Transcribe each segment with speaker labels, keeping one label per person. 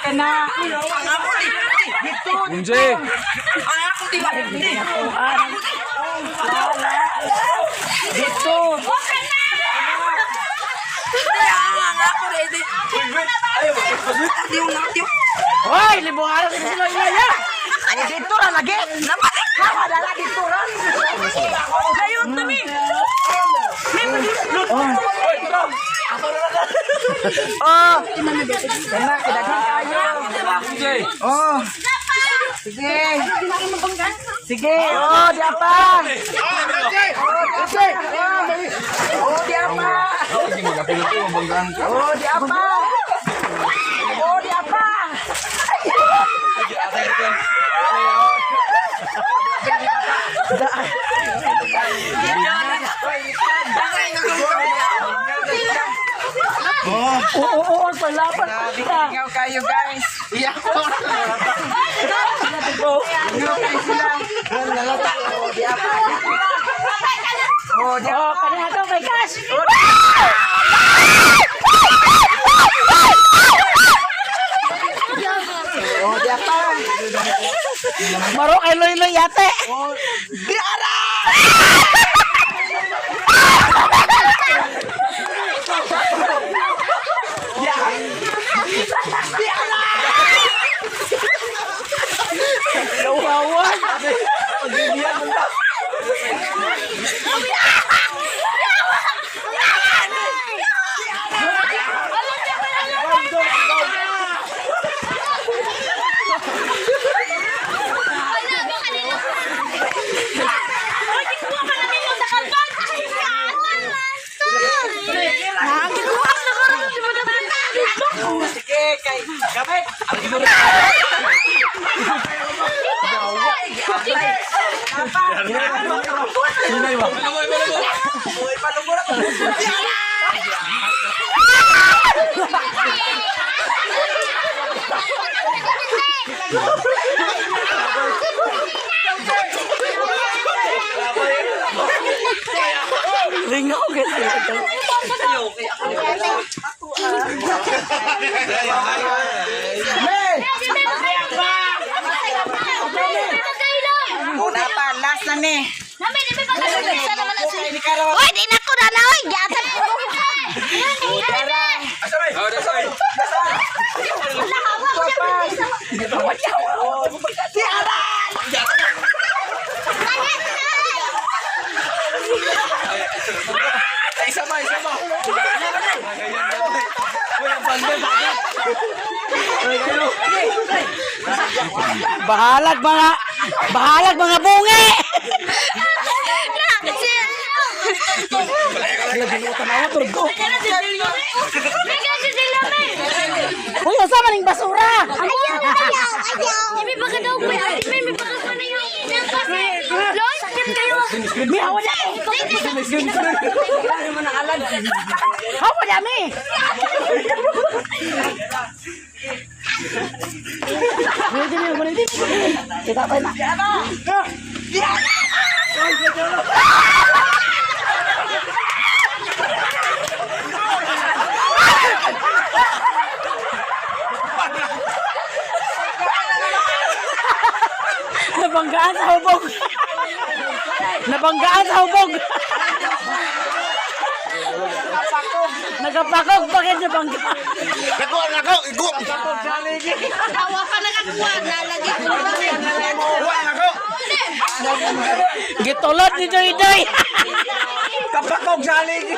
Speaker 1: Kana.
Speaker 2: Unje.
Speaker 1: Dito. Hoy, libuhan sa silo ilaya. Dito ra lagi. Kawa dala dito ra. Ayun tami. Oh, kana kidaghan kayo. Oh. Sige. Sige. Oh, di apa. Oh, di apa. Oh, di apa. Oh, di apa. Oo, palapan. Ingaw kayo, guys. Iyak ko. Ingaw kayo sila. Oh, di apa. Oh, di apa. Kanya ito kay Cash. Oh, di apa. Maro kay Loy-Loy yate. Oh, di ara. Lawawan. Ringo kasi ito. Una pa, last na me.
Speaker 3: Oy, di na ko na na, oy. Giatan ko.
Speaker 1: Bahalag mga bungi. Uy, asa maning basura?
Speaker 3: Ayaw. May baka daw ko. May baka pa na yung Loy, sakit kayo.
Speaker 1: May hawa na eh. Hawa na mi. Kita pa na. Nabanggaan sa hubog. Nabanggaan sa hubog. Nagapakog, bakit nabanggaan?
Speaker 2: Nako, igop.
Speaker 3: Tawa pa nakakuha. Nalagay ko
Speaker 2: Nako.
Speaker 1: Gitulot ni Doy-Doy.
Speaker 2: Kapakog sa aligi.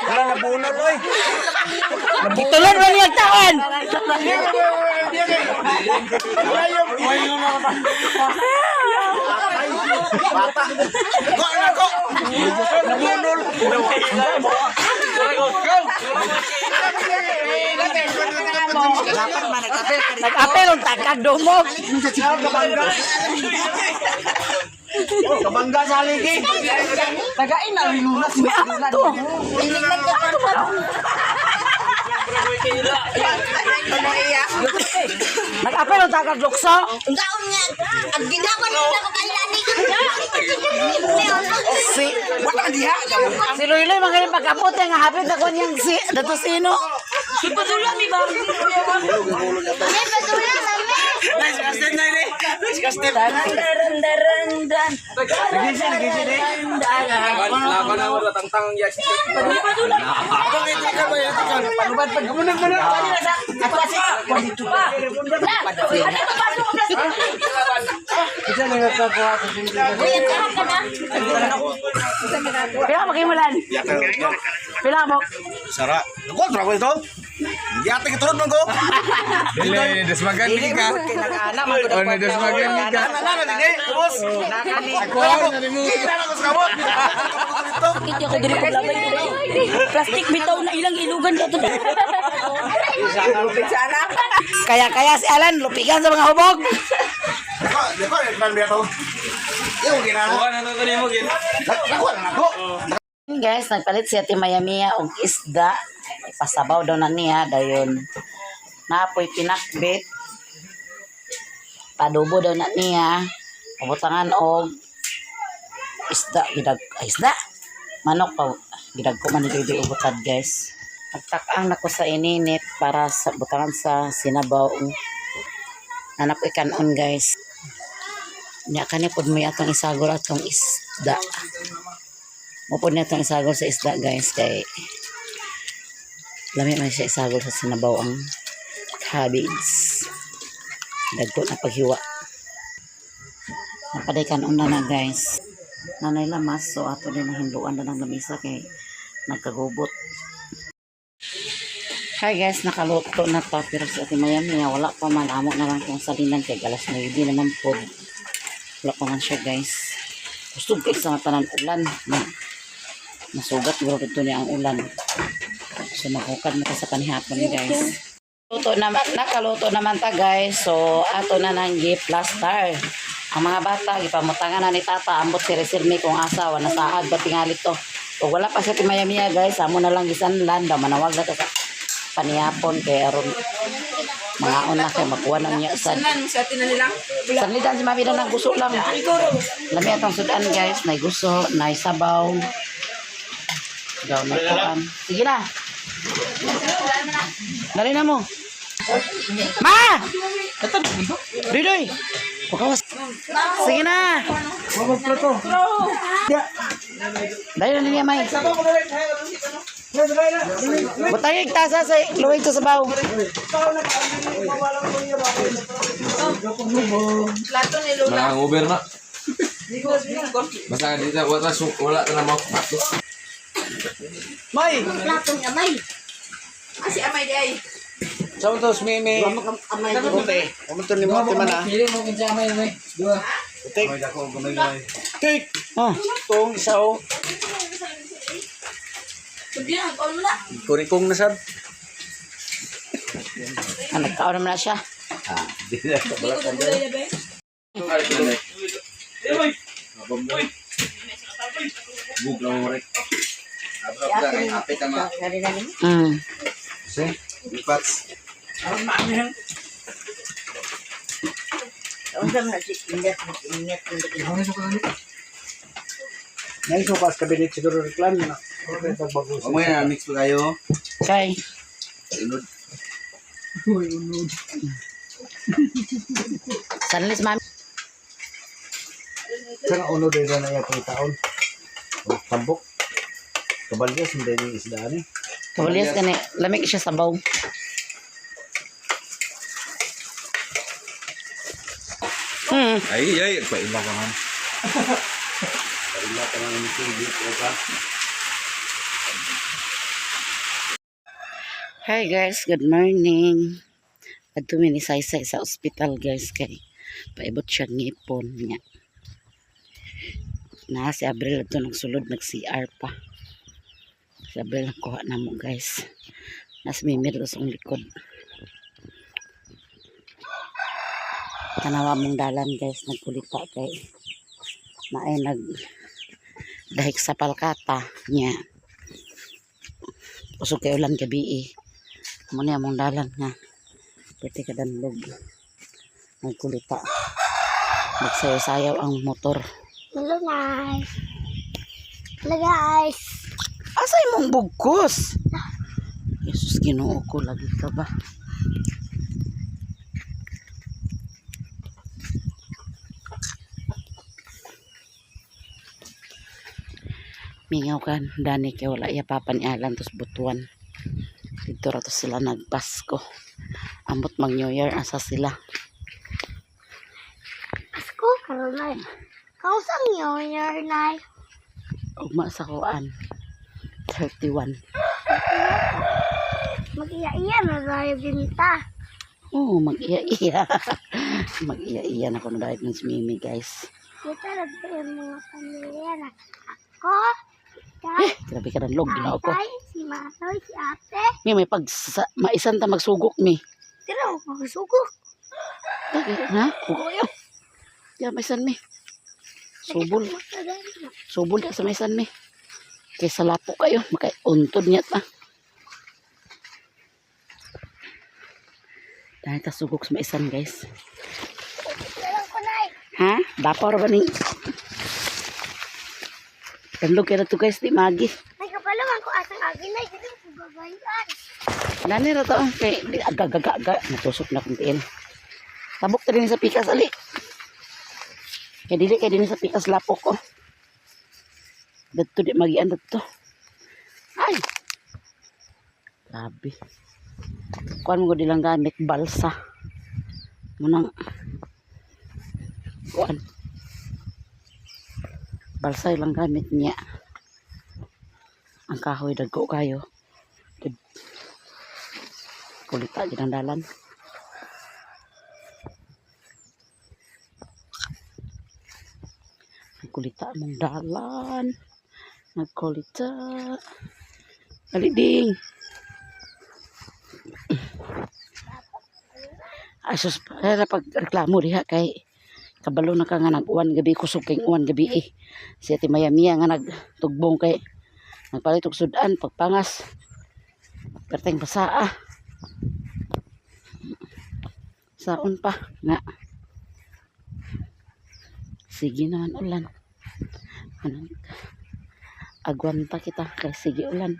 Speaker 2: Wala na bunod, oy.
Speaker 1: Gitulot mo niyang taon.
Speaker 2: Go, nako. Nabunol.
Speaker 1: Nag-apel ang takag dumog.
Speaker 2: Kabangga sa aligi.
Speaker 1: Tagain na rilunas. May ato. Nag-apel ang takag lukso.
Speaker 3: Ang gaon nga. Ang ginawa nila ko kay Lani.
Speaker 1: Si
Speaker 2: Wala diha.
Speaker 1: Si Loy-Loy magaling pagkapot nga hapit ako niyang si dato sino. Si Padula mi ba?
Speaker 2: Disgusted na ini. Disgusted.
Speaker 1: Daran.
Speaker 2: Lagi sini.
Speaker 4: Laban na wala tangtang ya.
Speaker 2: Bakit ka ba yan?
Speaker 1: Palubad pag gumunag mo na. Ako kasi dito pa. Pila magimulan. Pila mo.
Speaker 2: Sara. Ako tra ko ito. Yate ka turod man ko.
Speaker 4: Dili, desmagan ni ka.
Speaker 1: Kinag-anak man
Speaker 4: Oh, na desmagan ni ka.
Speaker 2: Ano na din boss?
Speaker 1: Nakani.
Speaker 4: Ako na ni mo.
Speaker 2: Kita na ko sa kamot.
Speaker 1: Hindi ako diri paglabay. Plastic bitaw na ilang ilugan ka to. Kaya si Alan lupigan sa mga hubog.
Speaker 2: Deko, plan biya to. Yung ginana.
Speaker 4: Kuha na to ni mo gin.
Speaker 2: Ako na ako.
Speaker 1: Guys, nagpalit si Ate Mayamia og isda. Ipasabaw daw na niya dayon. Napoy pinakbit. Padubo daw na niya. Pabutangan og isda isda. Manok pa gidag ko man dito ubutad guys. Nagtakang nako sa ininit para sa butangan sa sinabaw. Anak ko ikanon guys. Nya kani pud mo atong isagol atong isda. Mo pud natong isagol sa isda guys kay lami man siya isagol sa sinabaw ang cabbage. Dagko na paghiwa. Napaday kanon na guys. Nanay lamas so ato din ang hinduan na ng lamisa kay nagkagubot. Hi guys, nakaluto na to pero sa Ate Mayamia wala pa man amo na lang kung salinan kay galas 9 naman po. Wala pa man siya guys. Gusto ko sa tanan ulan. Nasugat bro dito niya ang ulan. So makukad mo sa panihapon ni guys. Nakaluto naman ta guys. So ato na nang gi-plaster. Ang mga bata gipamutangan na ni tata ambot si Resilmi kung asawa na saad ba tingali to. Kung wala pa sa Ate Mayamia guys, amo na lang gisanlan daw manawag na ta sa panihapon kay aron mga una kay makuha na niya sad. Sanlidan si mami na gusto lang. Lami atong sudan guys, nay gusto, nay sabaw. Daw na kuan. Sige na. Dali na mo. Ma! Doy. Pakawas. Sige na. Dali na niya may. Butay tasa sa luwig sa sabaw.
Speaker 4: Mga Uber na. Basta dito wala na mo.
Speaker 2: May.
Speaker 3: Platong amay. Kasi amay day.
Speaker 2: Sa untos mimi.
Speaker 3: Amay.
Speaker 2: Ute. Kumunto ni mo ate man ah.
Speaker 4: Pili mo kinsa may may. Dua.
Speaker 2: Tek. Tek.
Speaker 1: Oh,
Speaker 2: Tong isa o.
Speaker 3: Sabihan, kaon mo na.
Speaker 2: Kurikong na sad.
Speaker 1: nagkaon naman na siya.
Speaker 2: Di na kabala ka dyan.
Speaker 4: Bug lang mo rek. Apit ama.
Speaker 2: Si. Ipats. Ngayon so pas kabinet siguro reklam na. Okay, pagbago.
Speaker 4: Umay na mix pa kayo.
Speaker 1: Okay.
Speaker 4: Inod.
Speaker 1: Sanlis mami.
Speaker 2: Sana uno din na iya pang taon. Tambok. Kabalyas hindi ni isdaan eh.
Speaker 1: Kabalyas gani. Lamig siya sabaw.
Speaker 4: Ay, paila ka man.
Speaker 2: Paila ka man ni Silvio ka.
Speaker 1: Hi guys, good morning. Adto mi ni Saysay sa ospital guys kay paibot siya ngipon niya. Na si Abril adto nagsulod nag-CR pa. Si Abril nakuha na mo guys. Nas mimir sa likod. Tanawa mong dalan guys, nagkulita kay naay dahik sa palkata niya. Usog kay ulan gabi muna mong dalan nga pwede ka danlog nagkulita magsayaw-sayaw ang motor
Speaker 3: Hello, guys. Hello, guys.
Speaker 1: Asay mong bugkos? Jesus, Ginoo ko, lagi ka ba? Mingaw kan, dani kay wala iya papanialan tos butuan. Dito ra to sila nagpasko. Ambot mag New Year asa sila.
Speaker 3: Asko, karon na. Kausang nyo, your life.
Speaker 1: Ugma sa kuan. 31.
Speaker 3: Mag-iya-iya na tayo binta.
Speaker 1: Oh, mag-iya-iya. Mag-iya-iya na ko na dahil ng si Mimi, guys.
Speaker 3: Kita na tayo mga pamilya na. Ako, ikaw,
Speaker 1: Grabe ka ng log, ginawa ko.
Speaker 3: tatay, si Matoy, si ate.
Speaker 1: Mi, may maisan ta magsugok, mi.
Speaker 3: Tira, magsugok.
Speaker 1: Lagi, ha? Ugo yun. Diyan, maisan, mi. Subol. Subol ka sa maisan, mi. Kaysa lapo kayo, makauntod niya ta. Dahil ta sugok sa maisan, guys.
Speaker 3: Alam ko na eh.
Speaker 1: Ha? Dapaw ra ba ning? Tandog kaya na to, guys, di magi.
Speaker 3: Ay, kapalaman ko asang agin na. Hindi ko babayan.
Speaker 1: Nani ra to, kay aga-aga-aga. Natusok na kung tiil. Tabok ta din sa pikas, ali. Kaya dili kay din sa pikas lapok ko. Dito di magian dito. Ay! Grabe. Kuan mo ko dilang gamit, balsa. Munang kuan. Balsa ilang gamit niya. Ang kahoy dagko kayo. Kulita ginandalan. Kulita mong dalan. Nagkulita. Aliding. Asus para pagreklamo diha kay kabalo na ka nga nag-uwan gabi kusog kay uwan gabi eh. Si Ate Maya nga nagtugbong kay nagpalit og sudan pagpangas. Perteng basaa. Saon pa nga. Sige naman ulan. Agwanta kita kay sige ulan.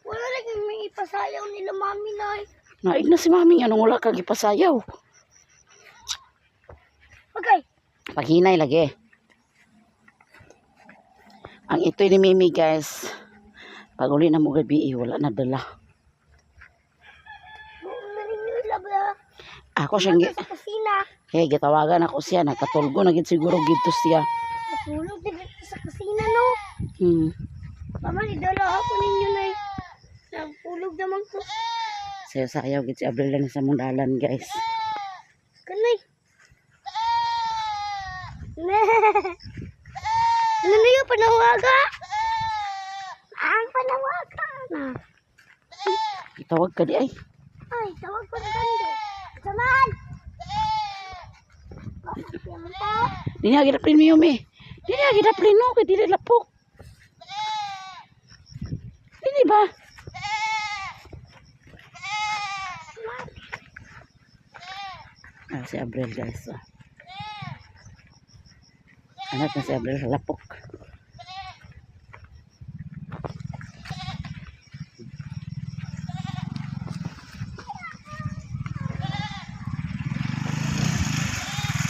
Speaker 3: Wala lagi may ipasayaw nila mami na eh.
Speaker 1: Naig na si mami anong wala kag ipasayaw.
Speaker 3: Okay.
Speaker 1: Paghinay lagi. Ang ito'y ni Mimi, guys. Pag uli na mo gabi, wala na dala.
Speaker 3: Naninila ba?
Speaker 1: Ako siyang
Speaker 3: Sa kusina.
Speaker 1: hey, gitawagan ako siya. Nagkatulgo na gid siguro gito siya.
Speaker 3: Natulog din sa kusina no. Mama, idala ako ninyo na eh. Nagpulog naman ko.
Speaker 1: Sayaw gid si Abril lang sa mundalan, guys.
Speaker 3: Kanay. Ano na yung panawaga? Ang panawaga na.
Speaker 1: Itawag ka di ay.
Speaker 3: Ay, tawag ko na ganda. Saman!
Speaker 1: Di niya gidaplin mo yun, eh. Di niya gidaplin mo, kaya dili lapok. Hindi ba? Si Abril, guys. Oh. Anak na si Abril sa lapok.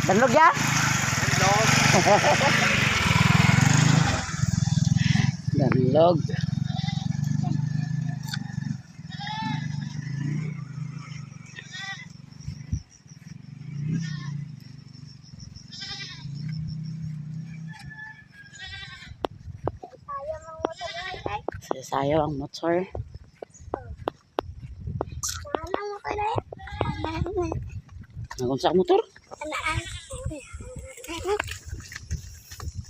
Speaker 1: Danlog ya? Danlog. Sayaw ang motor.
Speaker 3: Alam mo ko na yan.
Speaker 1: Nagunsa ang motor?
Speaker 3: Anaan.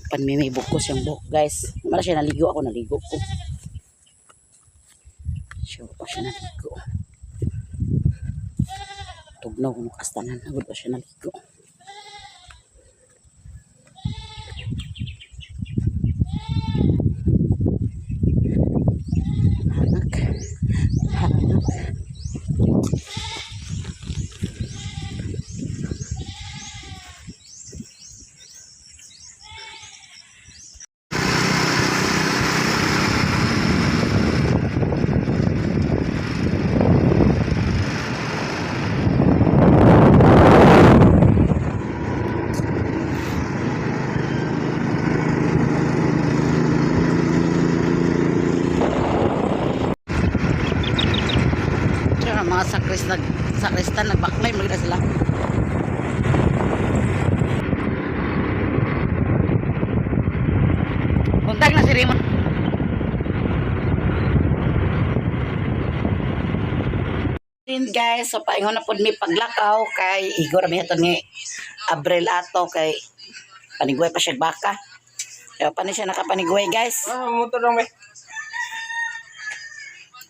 Speaker 1: Pan may bukos yung buhok, guys. Mara siya naligo, ako naligo ko. Sure pa siya naligo. Tugnaw kung kastanan. Agad pa siya naligo. Hanak. Hanak. mga sakristan nagbaklay maganda sila. Buntag na si Raymond. Din guys, so paingon na pod mi paglakaw kay igor mi ato ni Abril ato kay paniguay pa siya baka. Kaya pa siya nakapaniguay guys.
Speaker 2: Motor lang may.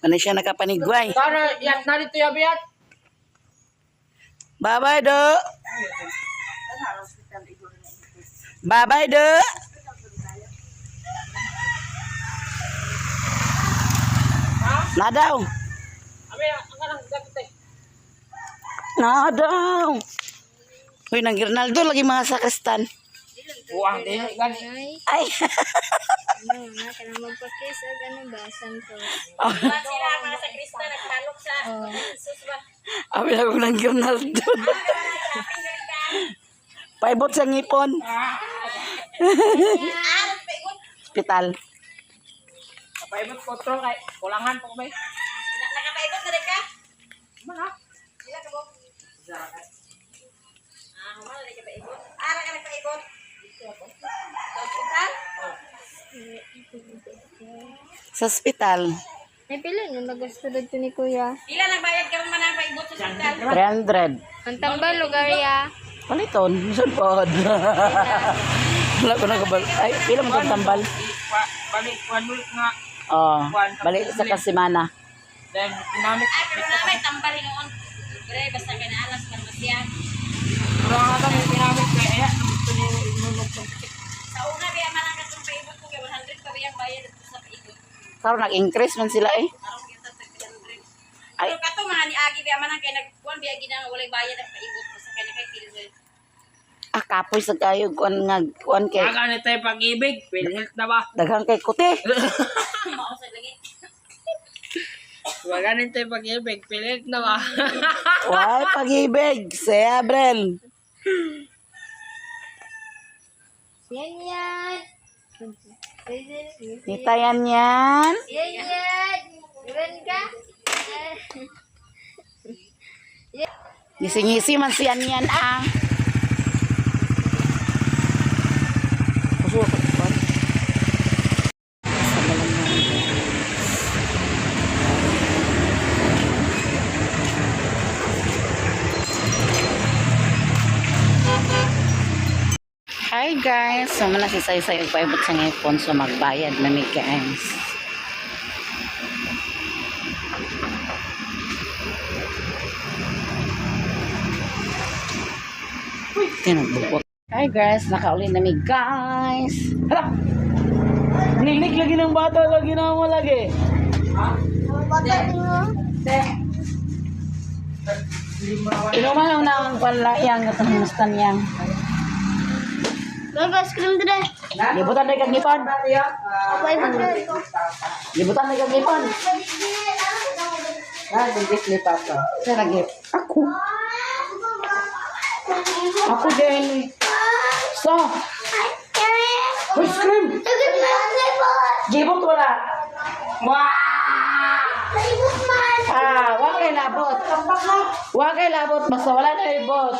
Speaker 1: Paano siya nakapaniguay?
Speaker 2: Tara, yat na dito yabi yat.
Speaker 1: Bye-bye do. Bye-bye do. Na daw.
Speaker 2: Abi, ang kanang gagit eh.
Speaker 1: Na daw. Uy, nang Ronaldo lagi mga sakristan.
Speaker 2: Buang din, gani.
Speaker 1: Ay.
Speaker 3: Ano na, ka na magpakis o gano'n basan ko.
Speaker 5: Sila mga sa Krista nagpalok sa Jesus ba?
Speaker 1: Abi lang ko nang Ronaldo. Paibot sa ngipon. Hospital.
Speaker 2: Kapaibot ko tro kay kulangan po may.
Speaker 5: Nakapaibot na rin ka?
Speaker 2: Mana?
Speaker 5: Sila ka mo? Humala na ka paibot. Ara ka nagpaibot? Hospital?
Speaker 1: Sa hospital.
Speaker 3: Ay, pila nyo nagastudod to ni Kuya.
Speaker 5: Pila nagbayad ka rin man ang paibot sa hospital?
Speaker 1: 300.
Speaker 3: Ang tambal, lugar ya.
Speaker 1: Paliton. Misod pod. Wala ko na kabal. Ay, pila mo itong tambal.
Speaker 2: Balik, 1 week nga.
Speaker 1: Oh, balik sa kasimana.
Speaker 2: Then, pinamit.
Speaker 5: Ay, pero naman tambali noon. Pero basta ka na alas ka masyan.
Speaker 2: Pero nga kami pinamit kay Aya. Gusto niyo inunod ng ticket.
Speaker 5: Sa una, biya man ang katong paibot ko kay 100 pa biyang bayad ito sa paibot.
Speaker 1: Karon nag-increase man sila eh.
Speaker 5: Arong kita tag 100.
Speaker 1: Ay.
Speaker 5: Pero kato mga ni Agi biya man ang kay nagkuan biya ginang walay bayad ang paibot basta kay na kay Pilsen.
Speaker 1: Ah, kapoy sa kayo. Kuan kay.
Speaker 2: Aga na tayo pag-ibig. PhilHealth na ba?
Speaker 1: Daghang kay kuti.
Speaker 5: Mao sa lagi.
Speaker 2: Aga na tayo pag-ibig. PhilHealth na ba?
Speaker 1: Why pag-ibig? Si Abrel.
Speaker 3: Yan yan.
Speaker 1: Nitayan yan.
Speaker 3: Yan yan. Iwan ka?
Speaker 1: Ngisi-ngisi man siyan yan ah. Puso ako. Sa balang na. Hi guys! So muna si Saysay ugpaibot sa ngipon so magbayad na ni guys. Tinabukot. Hi guys! Nakauli na mi guys! Hala! Nilig lagi ng bata lagi na mo lagi.
Speaker 3: Bata mo.
Speaker 1: Inuman lang na ang palayang at ang mustan yang.
Speaker 3: Bagas krim dre.
Speaker 1: Libutan na kag ngipon.
Speaker 3: Apa ibu dre?
Speaker 1: Libutan na kag ngipon. Ah, digit ni Papa. Saan nagip? Ako. Ako din. So, ice cream. Gibot wala. Wow! Ah, wag kay labot. Wag kay labot. Basta wala na ibot.